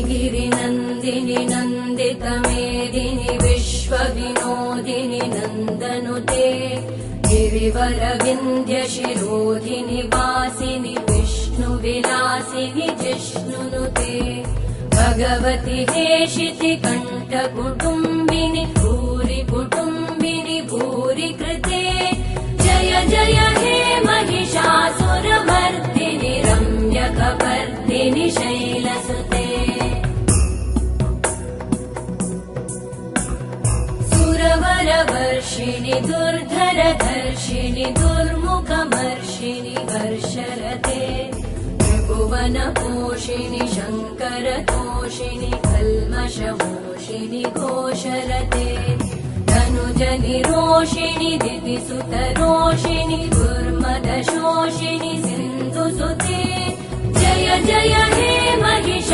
गिरिनन्दिनि नन्दितमेदिनि विश्वविनोदिनि नन्दनुते गिरिवरविन्ध्यशिरोधिनि वासिनि विष्णुविलासिनि जिष्णुनुते भगवति हेशिति कण्ठकुटुम्बिनि भूरि कुटुम्बिनि भूरि कृते जय जय हे महिषासुरमर्दिनि रम्यकपर्दिनि शैलसुते सुरवरवर्षिणि दुर्धरधर्षिणि दुर्मुखमर्षिणि हर्षरते त्रिभुवनपोषिणि शङ्करतोषिणि कल्मषमोषिणि घोषरते धनुजनिरोषिणि दितिसुतरोषिणि दुर्मदशोषिणि सिन्धुसुते जय जय हे महिषा